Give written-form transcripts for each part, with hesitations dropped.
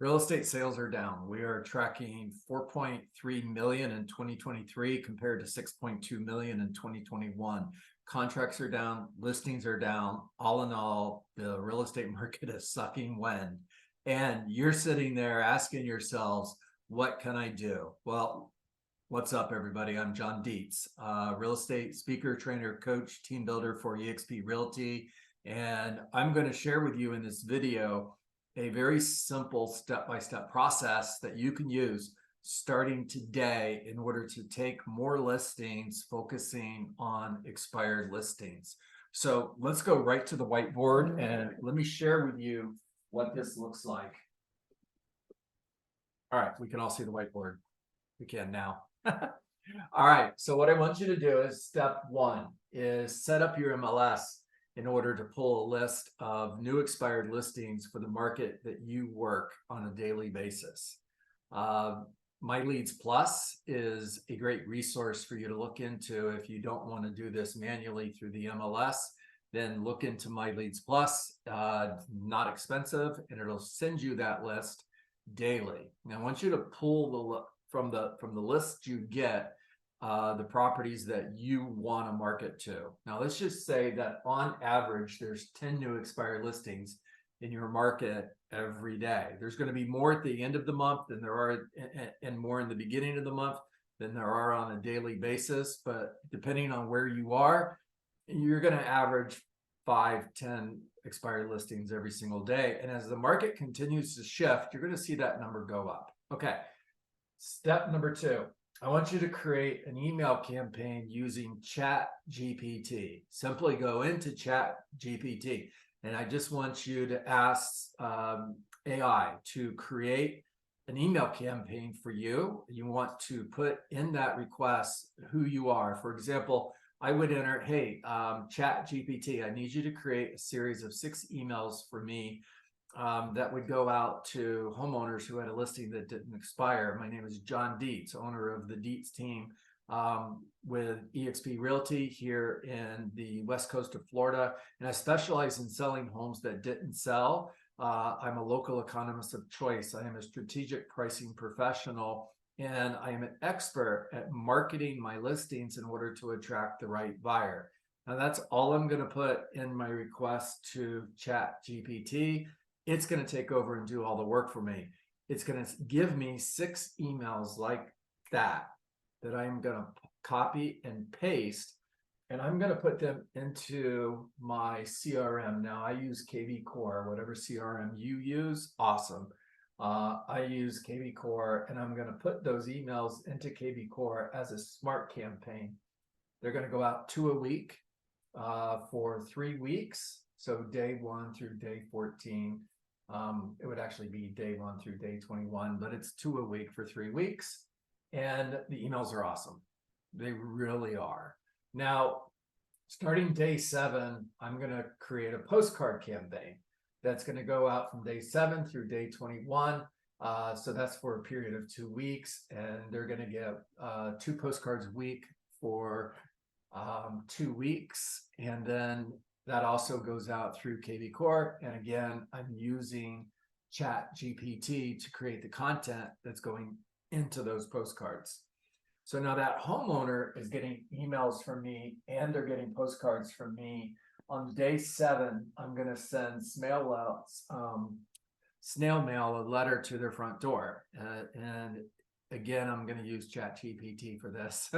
Real estate sales are down. We are tracking 4.3 million in 2023 compared to 6.2 million in 2021. Contracts are down, listings are down. All in all, the real estate market is sucking wind. And you're sitting there asking yourselves, what can I do? Well, what's up, everybody? I'm John Dietz, real estate speaker, trainer, coach, team builder for eXp Realty. And I'm going to share with you in this video a very simple step-by-step process that you can use starting today in order to take more listings, focusing on expired listings. So let's go right to the whiteboard and let me share with you what this looks like. All right, we can all see the whiteboard. We can now. All right, so what I want you to do is step one is set up your MLS in order to pull a list of new expired listings for the market that you work on a daily basis. My Leads Plus is a great resource for you to look into. If you don't want to do this manually through the MLS, then look into My Leads Plus. Not expensive, and it'll send you that list daily. Now, I want you to pull from the list you get the properties that you want to market to. Now, let's just say that on average, there's 10 new expired listings in your market every day. There's going to be more at the end of the month than there are, and more in the beginning of the month than there are on a daily basis. But depending on where you are, you're going to average 5-10 expired listings every single day. And as the market continues to shift, you're going to see that number go up. Okay. Step number two. I want you to create an email campaign using ChatGPT. Simply go into ChatGPT, and I just want you to ask AI to create an email campaign for you. You want to put in that request who you are. For example, I would enter, hey, ChatGPT, I need you to create a series of 6 emails for me that would go out to homeowners who had a listing that didn't expire. My name is John Dietz, owner of the Dietz team with eXp Realty here in the west coast of Florida. And I specialize in selling homes that didn't sell. I'm a local economist of choice. I am a strategic pricing professional, and I am an expert at marketing my listings in order to attract the right buyer. Now, that's all I'm going to put in my request to ChatGPT. It's going to take over and do all the work for me. It's going to give me 6 emails like that I'm going to copy and paste, and I'm going to put them into my CRM. Now, I use KV Core, whatever CRM you use, awesome. I use KV Core, and I'm going to put those emails into KV Core as a smart campaign. They're going to go out 2 a week for 3 weeks. So day 1 through day 14. It would actually be day 1 through day 21, but it's 2 a week for 3 weeks. And the emails are awesome. They really are. Now, starting day 7, I'm going to create a postcard campaign that's going to go out from day 7 through day 21. So that's for a period of 2 weeks. And they're going to get 2 postcards a week for 2 weeks. And then that also goes out through KV Core. And again, I'm using ChatGPT to create the content that's going into those postcards. So now that homeowner is getting emails from me, and they're getting postcards from me. On day 7, I'm going to send snail mail a letter to their front door. And again, I'm going to use ChatGPT for this.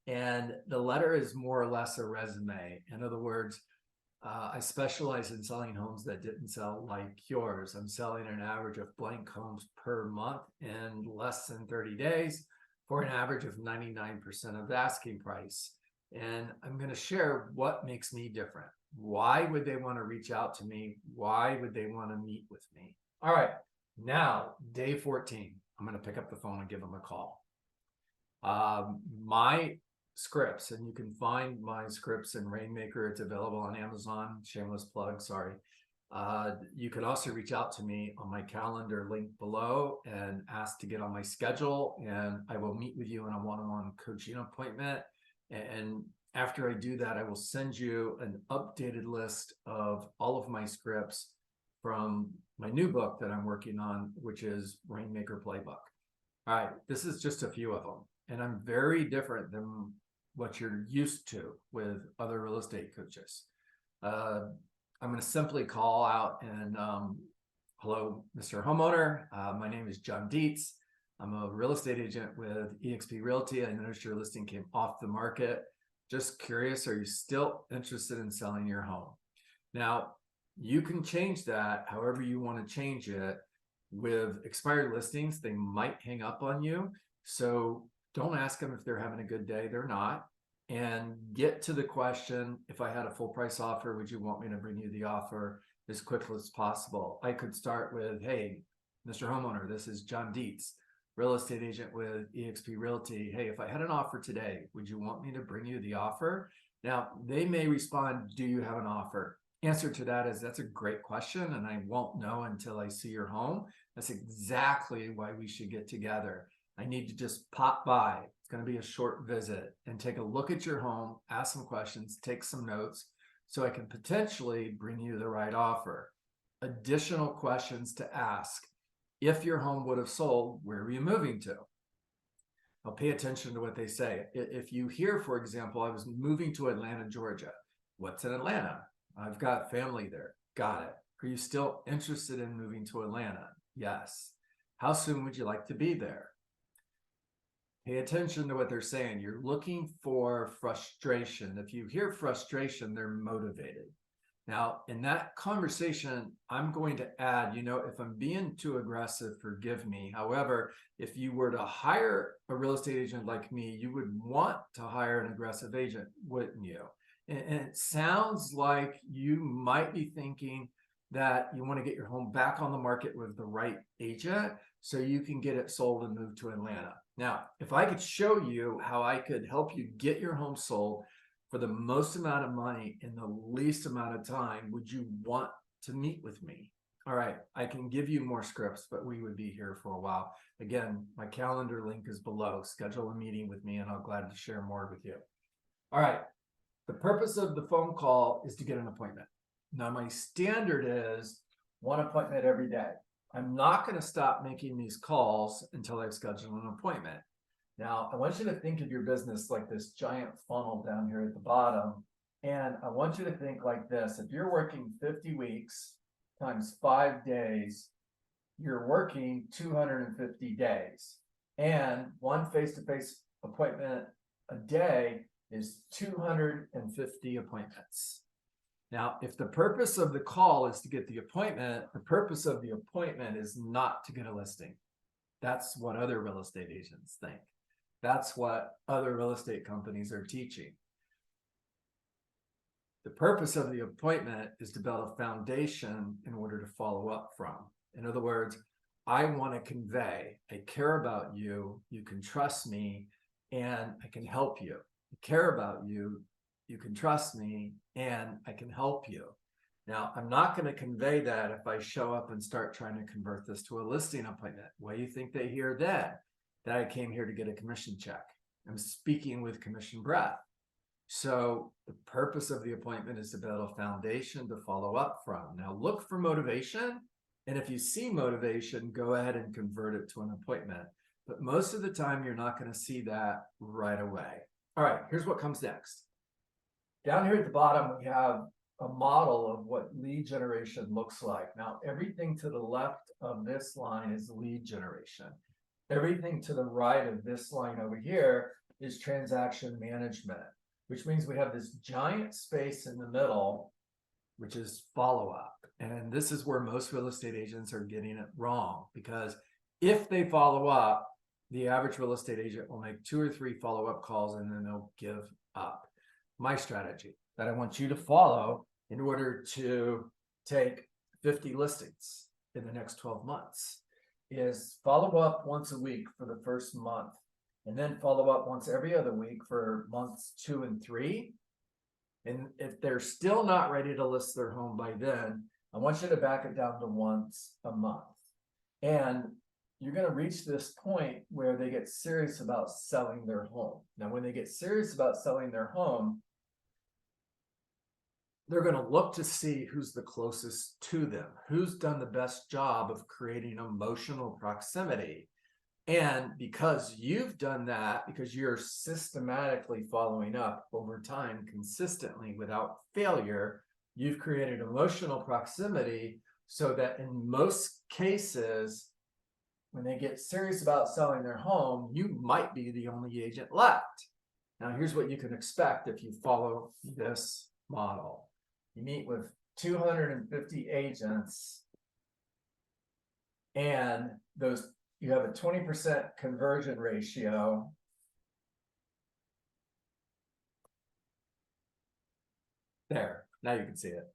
And the letter is more or less a resume. In other words, I specialize in selling homes that didn't sell like yours. I'm selling an average of blank homes per month in less than 30 days for an average of 99% of the asking price. And I'm going to share what makes me different. Why would they want to reach out to me? Why would they want to meet with me? All right, now day 14, I'm going to pick up the phone and give them a call. My scripts, and you can find my scripts in Rainmaker. It's available on Amazon. Shameless plug, sorry. You could also reach out to me on my calendar link below and ask to get on my schedule, and I will meet with you in a one-on-one coaching appointment. And after I do that, I will send you an updated list of all of my scripts from my new book that I'm working on, which is Rainmaker Playbook. All right, this is just a few of them. And I'm very different than what you're used to with other real estate coaches. I'm going to simply call out and hello, Mr. Homeowner. My name is John Dietz. I'm a real estate agent with eXp Realty. I noticed your listing came off the market. Just curious, are you still interested in selling your home? Now, you can change that however you want to change it. With expired listings, they might hang up on you. So don't ask them if they're having a good day. They're not. And get to the question, if I had a full price offer, would you want me to bring you the offer as quickly as possible? I could start with, hey, Mr. Homeowner, this is John Dietz, real estate agent with eXp Realty. Hey, if I had an offer today, would you want me to bring you the offer? Now, they may respond, do you have an offer? Answer to that is, that's a great question, and I won't know until I see your home. That's exactly why we should get together. I need to just pop by. It's going to be a short visit and take a look at your home, ask some questions, take some notes, so I can potentially bring you the right offer. Additional questions to ask. If your home would have sold, where were you moving to? Now pay attention to what they say. If you hear, for example, I was moving to Atlanta, Georgia. What's in Atlanta? I've got family there. Got it. Are you still interested in moving to Atlanta? Yes. How soon would you like to be there? Pay attention to what they're saying. You're looking for frustration. If you hear frustration, they're motivated. Now, in that conversation, I'm going to add, if I'm being too aggressive, forgive me. However, if you were to hire a real estate agent like me, you would want to hire an aggressive agent, wouldn't you? And it sounds like you might be thinking that you want to get your home back on the market with the right agent so you can get it sold and move to Atlanta. Now, if I could show you how I could help you get your home sold for the most amount of money in the least amount of time, would you want to meet with me? All right, I can give you more scripts, but we would be here for a while. Again, my calendar link is below. Schedule a meeting with me and I'll glad to share more with you. All right, the purpose of the phone call is to get an appointment. Now, my standard is one appointment every day. I'm not going to stop making these calls until I've scheduled an appointment. Now, I want you to think of your business like this giant funnel down here at the bottom. And I want you to think like this. If you're working 50 weeks times 5 days, you're working 250 days. And one face-to-face appointment a day is 250 appointments. Now, if the purpose of the call is to get the appointment, the purpose of the appointment is not to get a listing. That's what other real estate agents think. That's what other real estate companies are teaching. The purpose of the appointment is to build a foundation in order to follow up from. In other words, I want to convey, I care about you, you can trust me, and I can help you. I care about you, you can trust me, and I can help you. Now, I'm not going to convey that if I show up and start trying to convert this to a listing appointment. What do you think they hear then? That I came here to get a commission check. I'm speaking with commission breath. So the purpose of the appointment is to build a foundation to follow up from. Now look for motivation. And if you see motivation, go ahead and convert it to an appointment. But most of the time, you're not going to see that right away. All right, here's what comes next. Down here at the bottom, we have a model of what lead generation looks like. Now, everything to the left of this line is lead generation. Everything to the right of this line over here is transaction management, which means we have this giant space in the middle, which is follow-up. And this is where most real estate agents are getting it wrong, because if they follow up, the average real estate agent will make 2 or 3 follow-up calls and then they'll give up. My strategy that I want you to follow in order to take 50 listings in the next 12 months is follow up once a week for the first month, and then follow up once every other week for months 2 and 3. And if they're still not ready to list their home by then, I want you to back it down to once a month. And you're going to reach this point where they get serious about selling their home. Now, when they get serious about selling their home, they're going to look to see who's the closest to them, who's done the best job of creating emotional proximity. And because you've done that, because you're systematically following up over time consistently without failure, you've created emotional proximity so that in most cases, when they get serious about selling their home, you might be the only agent left. Now, here's what you can expect if you follow this model. You meet with 250 agents, and you have a 20% conversion ratio. There, now you can see it.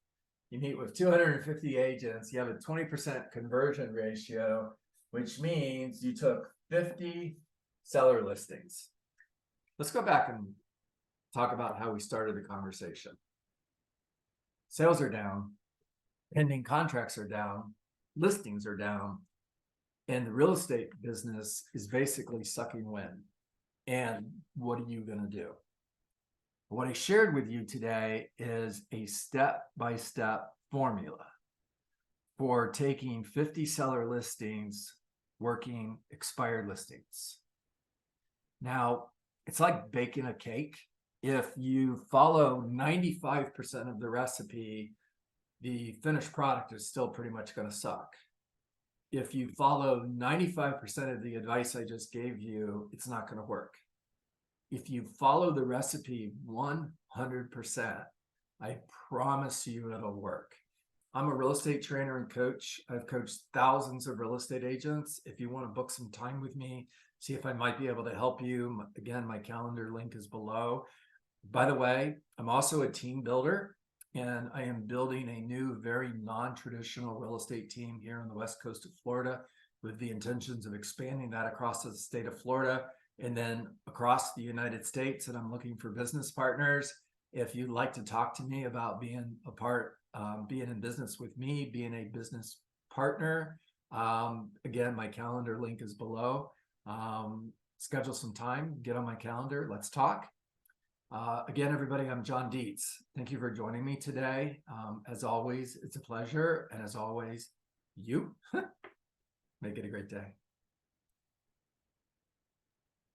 You meet with 250 agents, you have a 20% conversion ratio, which means you took 50 seller listings. Let's go back and talk about how we started the conversation. Sales are down, pending contracts are down, listings are down, and the real estate business is basically sucking wind. And what are you going to do? What I shared with you today is a step-by-step formula for taking 50 seller listings, working expired listings. Now, it's like baking a cake. If you follow 95% of the recipe, the finished product is still pretty much going to suck. If you follow 95% of the advice I just gave you, it's not going to work. If you follow the recipe 100%, I promise you it'll work. I'm a real estate trainer and coach. I've coached thousands of real estate agents. If you want to book some time with me, see if I might be able to help you, again, my calendar link is below. By the way, I'm also a team builder, and I am building a new, very non-traditional real estate team here on the west coast of Florida with the intentions of expanding that across the state of Florida and then across the United States. And I'm looking for business partners. If you'd like to talk to me about being a part, being in business with me, being a business partner, again, my calendar link is below. Schedule some time, get on my calendar, let's talk. Again, everybody, I'm John Dietz. Thank you for joining me today. As always, it's a pleasure. And as always, you make it a great day.